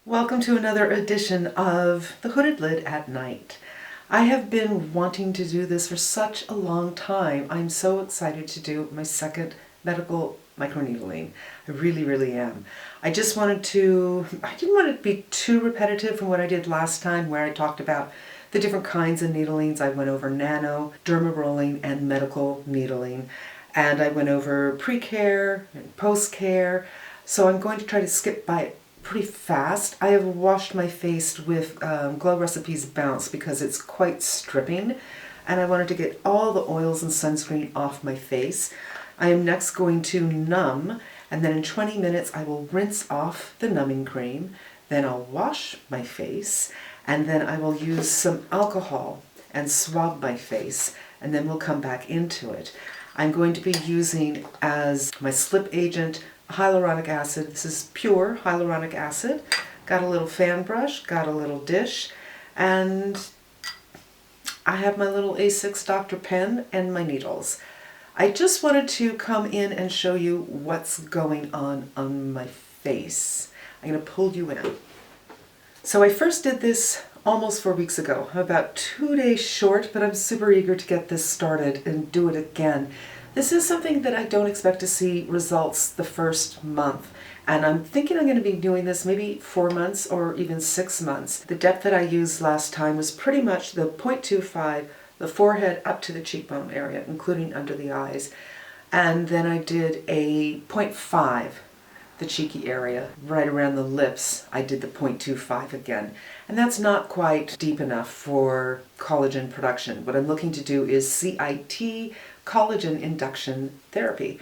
Welcome to another edition of The Hooded Lid at Night. I have been wanting to do this for such a long time. I'm so excited to do my second medical microneedling. I really am. I didn't want it to be too repetitive from what I did last time where I talked about the different kinds of needlings. I went over nano, derma rolling, and medical needling. And I went over pre-care and post-care. So I'm going to try to skip by it pretty fast. I have washed my face with Glow Recipes Bounce because it's quite stripping and I wanted to get all the oils and sunscreen off my face. I am next going to numb, and then in 20 minutes I will rinse off the numbing cream, then I'll wash my face, and then I will use some alcohol and swab my face, and then we'll come back into it. I'm going to be using as my slip agent hyaluronic acid. This is pure hyaluronic acid. Got a little fan brush, got a little dish, and I have my little A6 Dr Pen and my needles. I just wanted to come in and show you what's going on my face. I'm going to pull you in. So I first did this almost 4 weeks ago. I'm about 2 days short, but I'm super eager to get this started and do it again. This is something that I don't expect to see results the first month, and I'm thinking I'm going to be doing this maybe 4 months or even 6 months. The depth that I used last time was pretty much the 0.25, the forehead up to the cheekbone area, including under the eyes, and then I did a 0.5, the cheeky area, right around the lips. I did the 0.25 again, and that's not quite deep enough for collagen production. What I'm looking to do is CIT, Collagen Induction Therapy.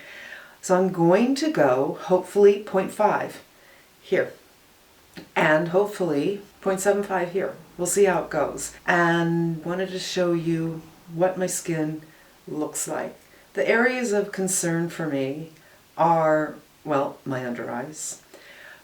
So I'm going to go, hopefully 0.5 here, and hopefully 0.75 here. We'll see how it goes. And wanted to show you what my skin looks like. The areas of concern for me are, well, my under eyes,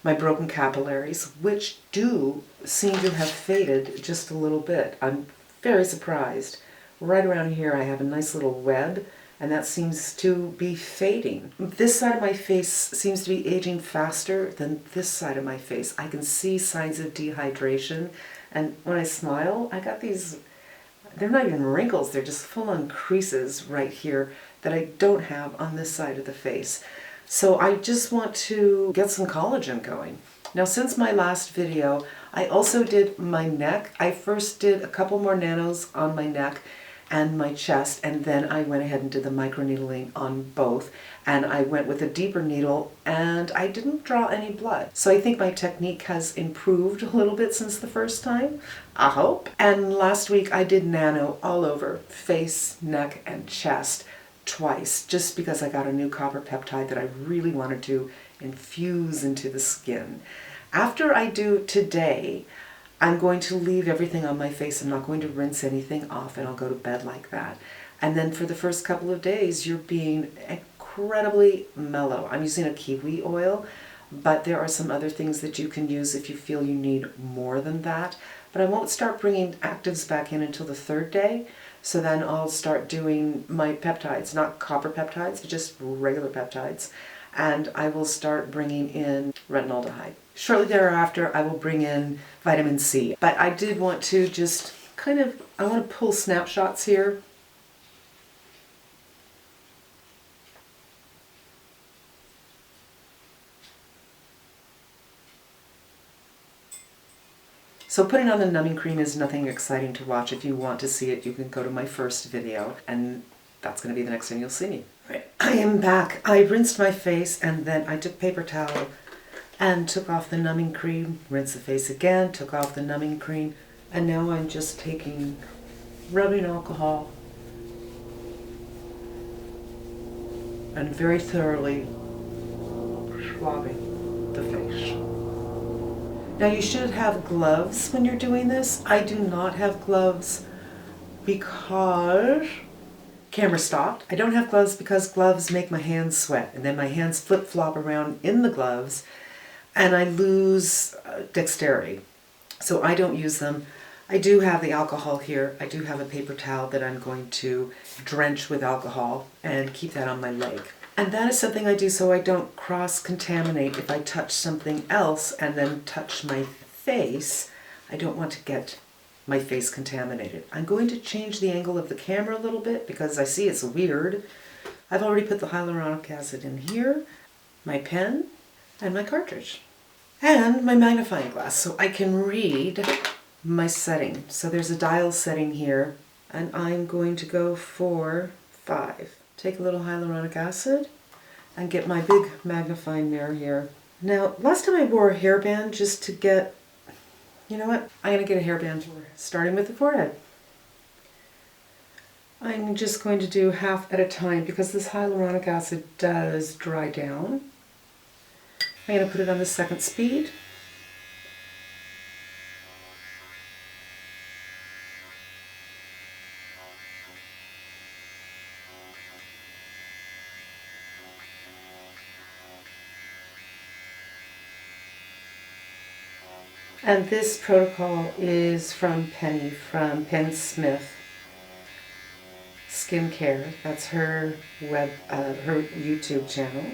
my broken capillaries, which do seem to have faded just a little bit. I'm very surprised. Right around here I have a nice little web, and that seems to be fading. This side of my face seems to be aging faster than this side of my face. I can see signs of dehydration, and when I smile, I got these, they're not even wrinkles, they're just full-on creases right here that I don't have on this side of the face. So I just want to get some collagen going. Now, since my last video, I also did my neck. I first did a couple more nanos on my neck and my chest, and then I went ahead and did the microneedling on both, and I went with a deeper needle, and I didn't draw any blood. So I think my technique has improved a little bit since the first time, I hope. And last week I did nano all over, face, neck, and chest twice, just because I got a new copper peptide that I really wanted to infuse into the skin. After I do today, I'm going to leave everything on my face. I'm not going to rinse anything off, and I'll go to bed like that. And then for the first couple of days, you're being incredibly mellow. I'm using a kiwi oil, but there are some other things that you can use if you feel you need more than that. But I won't start bringing actives back in until the 3rd day. So then I'll start doing my peptides, not copper peptides, but just regular peptides. And I will start bringing in retinaldehyde. Shortly thereafter, I will bring in vitamin C. But I did want to just I want to pull snapshots here. So putting on the numbing cream is nothing exciting to watch. If you want to see it, you can go to my first video, and that's going to be the next time you'll see me. Right. I am back. I rinsed my face, and then I took paper towel and took off the numbing cream, rinsed the face again, took off the numbing cream, and now I'm just taking rubbing alcohol and very thoroughly swabbing the face. Now you should have gloves when you're doing this. I do not have gloves because camera stopped. I don't have gloves because gloves make my hands sweat, and then my hands flip-flop around in the gloves and I lose dexterity. So I don't use them. I do have the alcohol here. I do have a paper towel that I'm going to drench with alcohol and keep that on my leg. And that is something I do so I don't cross-contaminate if I touch something else and then touch my face, I don't want to get my face contaminated. I'm going to change the angle of the camera a little bit because I see it's weird. I've already put the hyaluronic acid in here, my pen, and my cartridge. And my magnifying glass so I can read my setting. So there's a dial setting here, and I'm going to go for 5. Take a little hyaluronic acid and get my big magnifying mirror here. Now, last time I wore a hairband just to get, you know what? I'm going to get a hairband starting with the forehead. I'm just going to do half at a time because this hyaluronic acid does dry down. I'm going to put it on the second speed. And this protocol is from Penny, from Penn Smith Skincare. That's her her YouTube channel.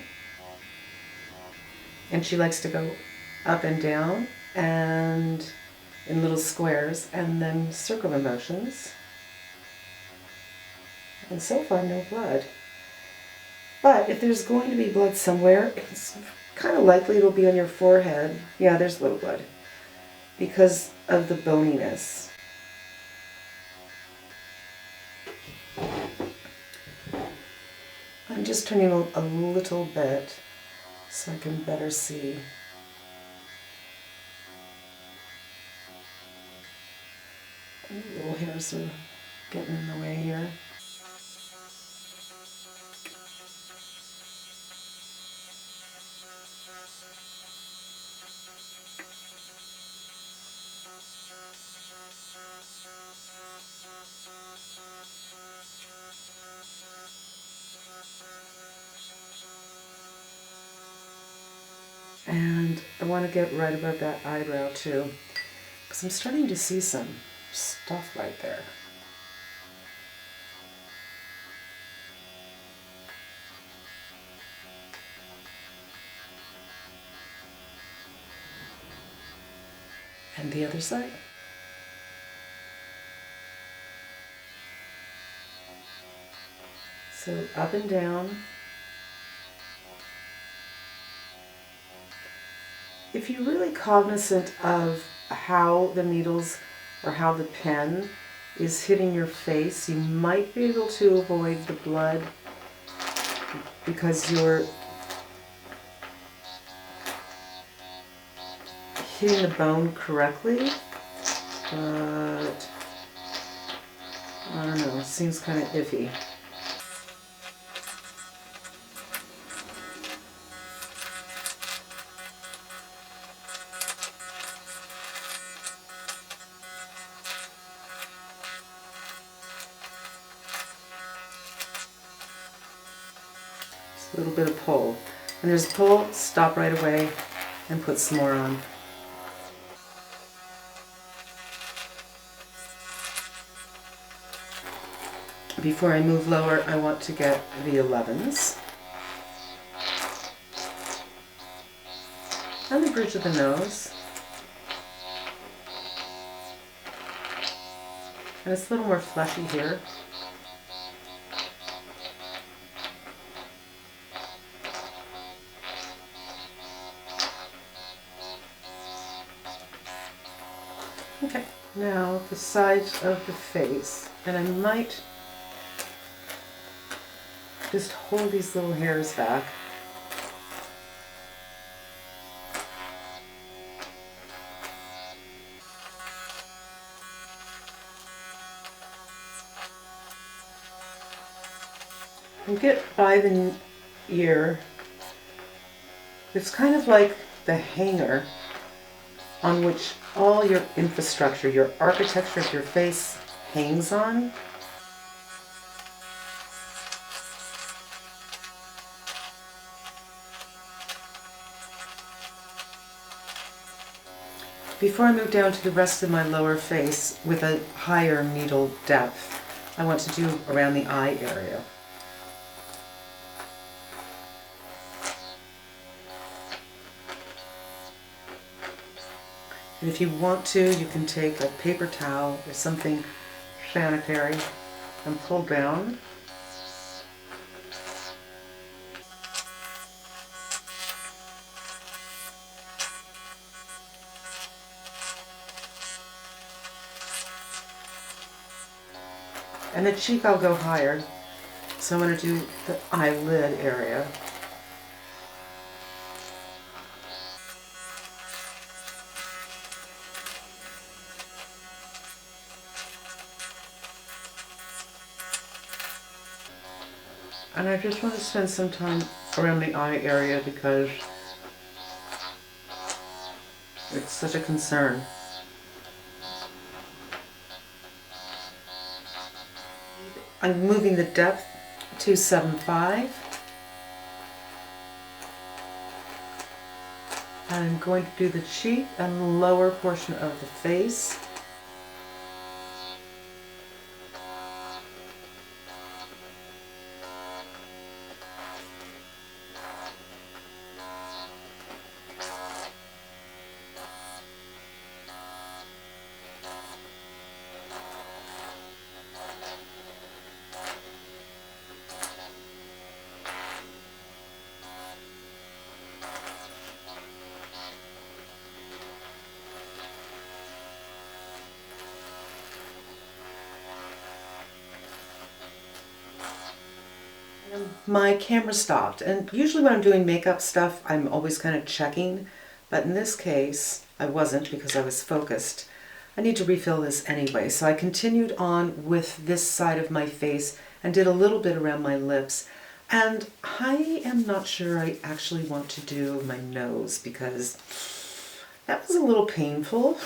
And she likes to go up and down and in little squares and then circular motions. And so far, no blood. But if there's going to be blood somewhere, it's kind of likely it'll be on your forehead. Yeah, there's a little blood because of the boniness. I'm just turning a little bit so I can better see. And the little hairs are getting in the way here. And I want to get right above that eyebrow too, because I'm starting to see some stuff right there. And the other side. So up and down. If you're really cognizant of how the needles or how the pen is hitting your face, you might be able to avoid the blood because you're hitting the bone correctly, but I don't know, it seems kind of iffy. A little bit of pull. And there's a pull, stop right away and put some more on. Before I move lower, I want to get the 11s. And the bridge of the nose. And it's a little more fleshy here. Okay, now the sides of the face, and I might just hold these little hairs back. And get by the ear. It's kind of like the hanger on which all your infrastructure, your architecture of your face hangs on. Before I move down to the rest of my lower face with a higher needle depth, I want to do around the eye area. And if you want to, you can take a paper towel or something sanitary and pull down. And the cheek I'll go higher. So I'm going to do the eyelid area. And I just want to spend some time around the eye area because it's such a concern. I'm moving the depth to 7.5. And I'm going to do the cheek and the lower portion of the face. My camera stopped, and usually when I'm doing makeup stuff I'm always kind of checking, but in this case I wasn't because I was focused. I need to refill this anyway, so I continued on with this side of my face and did a little bit around my lips, and I am not sure I actually want to do my nose because that was a little painful.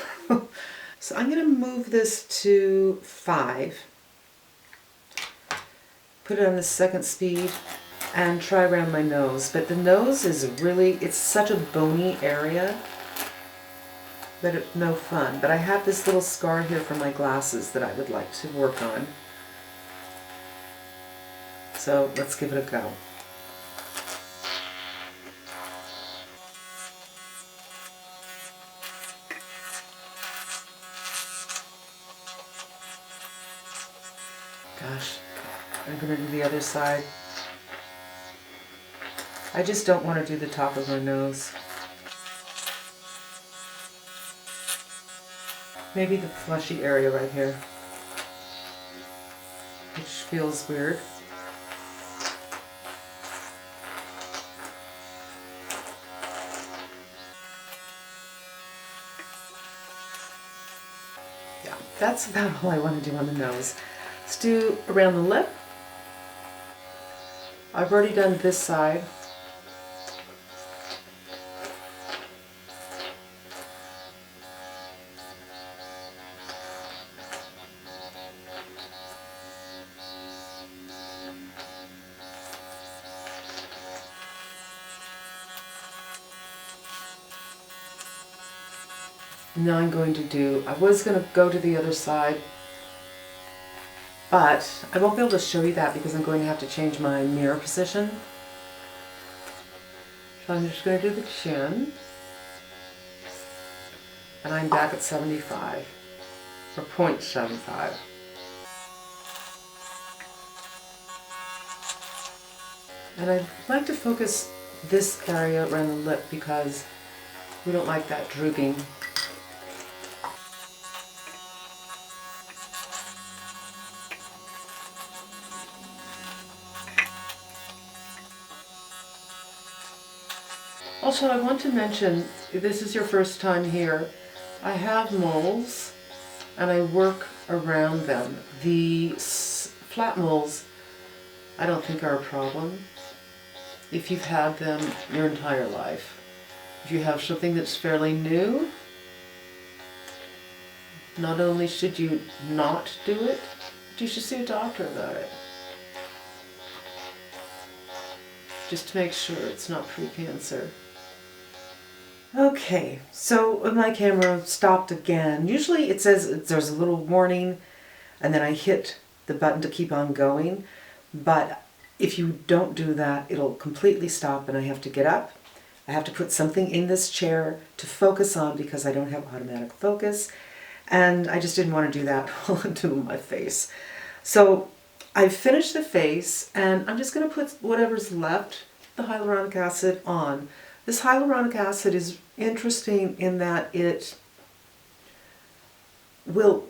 So I'm going to move this to 5. Put it on the second speed and try around my nose. But the nose is really, it's such a bony area that it's no fun. But I have this little scar here from my glasses that I would like to work on. So let's give it a go. Gosh. I'm going to do the other side. I just don't want to do the top of my nose. Maybe the fleshy area right here, which feels weird. Yeah, that's about all I want to do on the nose. Let's do around the lip. I've already done this side. Now I'm going to do, I was going to go to the other side, but I won't be able to show you that because I'm going to have to change my mirror position. So I'm just going to do the chin. And I'm back at 75, or 0.75. And I'd like to focus this area around the lip because we don't like that drooping. Also, I want to mention, if this is your first time here, I have moles and I work around them. The flat moles I don't think are a problem if you've had them your entire life. If you have something that's fairly new, not only should you not do it, but you should see a doctor about it. Just to make sure it's not pre-cancer. Okay, so my camera stopped again. Usually it says there's a little warning and then I hit the button to keep on going, but if you don't do that, it'll completely stop and I have to get up I have to put something in this chair to focus on because I don't have automatic focus. And I just didn't want to do that while I'm doing my face. So I've finished the face, and I'm just going to put whatever's left, the hyaluronic acid, on. This hyaluronic acid is interesting in that it will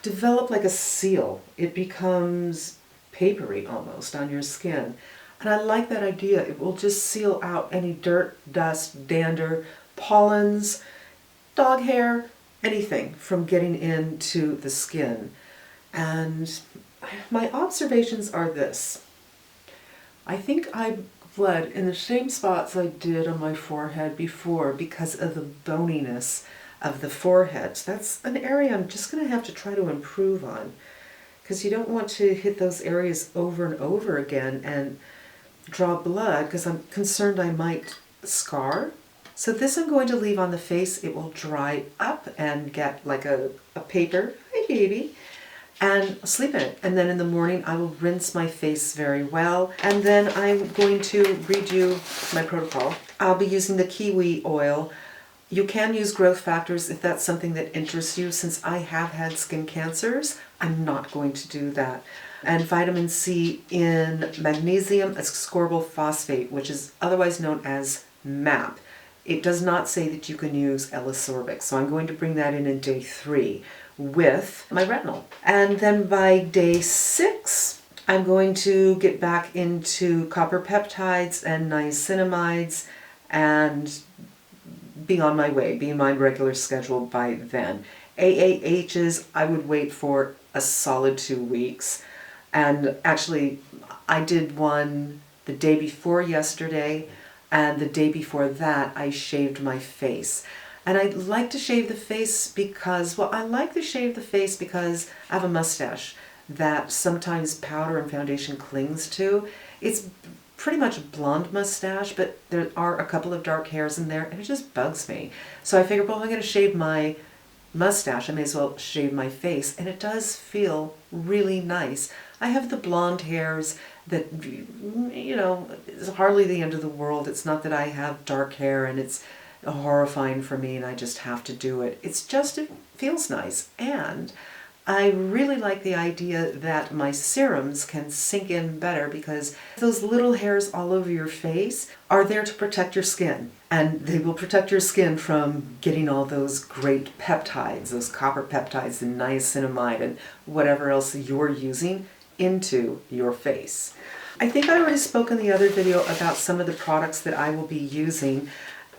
develop like a seal. It becomes papery almost on your skin. And I like that idea. It will just seal out any dirt, dust, dander, pollens, dog hair, anything from getting into the skin. And my observations are this. I think I bled in the same spots I did on my forehead before because of the boniness of the forehead. So that's an area I'm just going to have to try to improve on, because you don't want to hit those areas over and over again and draw blood, because I'm concerned I might scar. So this I'm going to leave on the face. It will dry up and get like a paper, hi baby, and sleep in it. And then in the morning I will rinse my face very well. And then I'm going to read you my protocol. I'll be using the kiwi oil. You can use growth factors if that's something that interests you. Since I have had skin cancers, I'm not going to do that. And vitamin C in magnesium ascorbyl phosphate, which is otherwise known as MAP. It does not say that you can use L-ascorbic, so I'm going to bring that in day 3 with my retinol. And then by day 6, I'm going to get back into copper peptides and niacinamides and be on my way, be in my regular schedule by then. AAHs, I would wait for a solid 2 weeks. And actually, I did one the day before yesterday, and the day before that, I shaved my face. And I like to shave the face because, well, I like to shave the face because I have a mustache that sometimes powder and foundation clings to. It's pretty much a blonde mustache, but there are a couple of dark hairs in there, and it just bugs me. So I figured, well, if I'm going to shave my mustache, I may as well shave my face, and it does feel really nice. I have the blonde hairs that, you know, is hardly the end of the world. It's not that I have dark hair and it's horrifying for me and I just have to do it. It's just, it feels nice. And I really like the idea that my serums can sink in better, because those little hairs all over your face are there to protect your skin. And they will protect your skin from getting all those great peptides, those copper peptides and niacinamide and whatever else you're using into your face. I think I already spoke in the other video about some of the products that I will be using.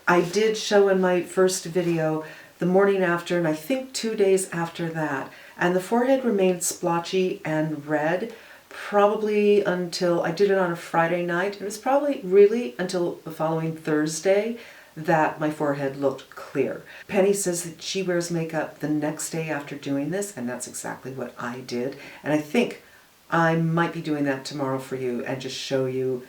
I did show in my first video the morning after, and I think 2 days after that. And the forehead remained splotchy and red probably until I did it on a Friday night. It was probably really until the following Thursday that my forehead looked clear. Penny says that she wears makeup the next day after doing this, and that's exactly what I did. And I think I might be doing that tomorrow for you and just show you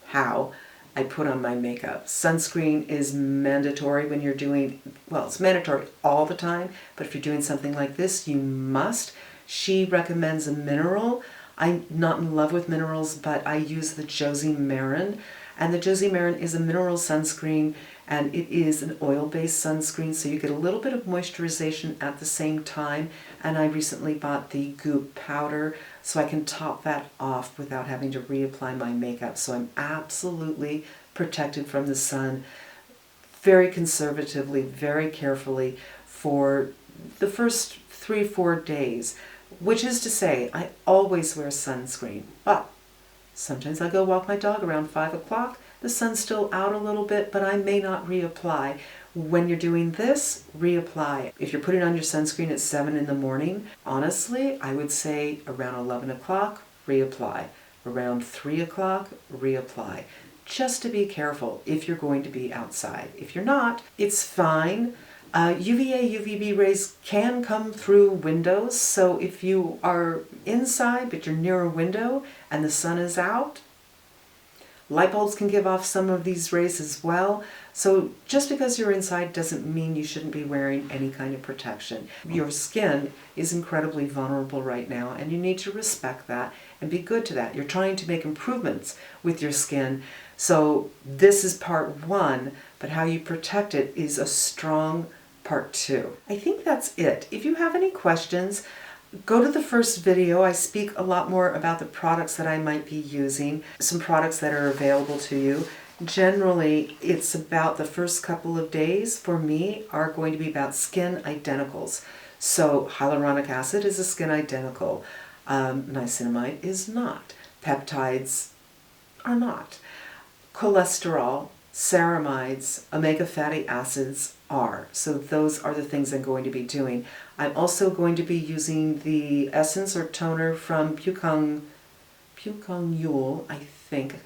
how I put on my makeup. Sunscreen is mandatory when you're doing, well, it's mandatory all the time, but if you're doing something like this, you must. She recommends a mineral. I'm not in love with minerals, but I use the Josie Maran. And the Josie Maran is a mineral sunscreen, and it is an oil-based sunscreen, so you get a little bit of moisturization at the same time. And I recently bought the Goop powder, so I can top that off without having to reapply my makeup. So I'm absolutely protected from the sun, very conservatively, very carefully for the first 3-4 days, which is to say, I always wear sunscreen, but sometimes I go walk my dog around 5 o'clock. The sun's still out a little bit, but I may not reapply. When you're doing this, reapply. If you're putting on your sunscreen at 7 in the morning, honestly, I would say around 11 o'clock, reapply. Around 3 o'clock, reapply. Just to be careful if you're going to be outside. If you're not, it's fine. UVA, UVB rays can come through windows, so if you are inside but you're near a window and the sun is out, light bulbs can give off some of these rays as well. So just because you're inside doesn't mean you shouldn't be wearing any kind of protection. Your skin is incredibly vulnerable right now, and you need to respect that and be good to that. You're trying to make improvements with your skin. So this is part 1. but how you protect it is a strong part two. I think that's it. If you have any questions, go to the first video. I speak a lot more about the products that I might be using, some products that are available to you. Generally, it's about the first couple of days for me are going to be about skin identicals. So hyaluronic acid is a skin identical. Niacinamide is not. Peptides are not. Cholesterol, ceramides, omega fatty acids are. So those are the things I'm going to be doing. I'm also going to be using the essence or toner from Pucung Yule, I think.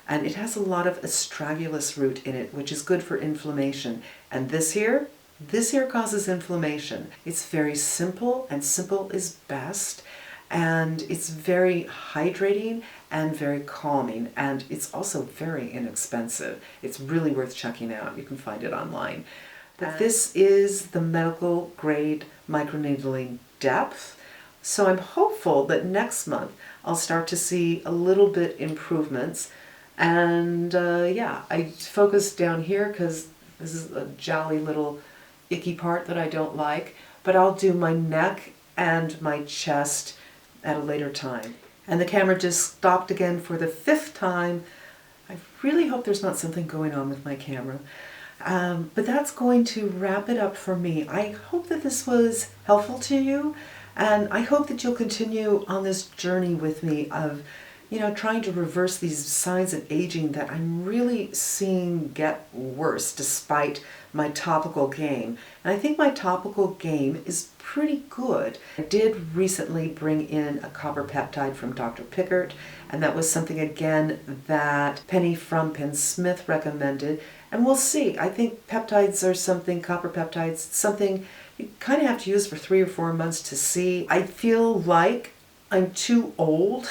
And it has a lot of astragalus root in it, which is good for inflammation. And this here causes inflammation. It's very simple, and simple is best. And it's very hydrating and very calming. And it's also very inexpensive. It's really worth checking out. You can find it online. But this is the medical grade microneedling depth. So I'm hopeful that next month I'll start to see a little bit improvements. And yeah, I focus down here because this is a jolly little icky part that I don't like. But I'll do my neck and my chest at a later time. And the camera just stopped again for the 5th time. I really hope there's not something going on with my camera. But that's going to wrap it up for me. I hope that this was helpful to you, and I hope that you'll continue on this journey with me of, trying to reverse these signs of aging that I'm really seeing get worse despite my topical game. And I think my topical game is pretty good. I did recently bring in a copper peptide from Dr. Pickert, and that was something again that Penny from Penn Smith recommended. And we'll see. I think peptides are something, copper peptides, something you kind of have to use for 3 or 4 months to see. I feel like I'm too old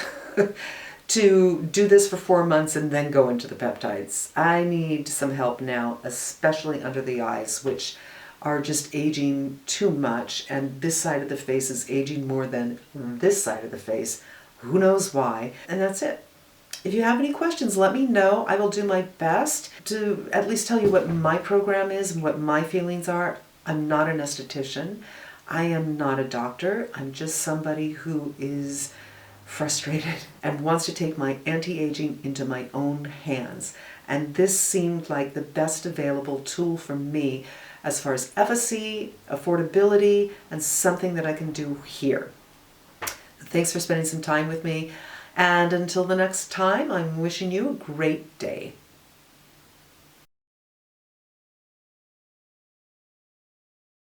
to do this for 4 months and then go into the peptides. I need some help now, especially under the eyes, which are just aging too much, and this side of the face is aging more than this side of the face. Who knows why? And that's it. If you have any questions, let me know. I will do my best to at least tell you what my program is and what my feelings are. I'm not an esthetician. I am not a doctor. I'm just somebody who is frustrated and wants to take my anti-aging into my own hands. And this seemed like the best available tool for me as far as efficacy, affordability, and something that I can do here. Thanks for spending some time with me. And until the next time, I'm wishing you a great day.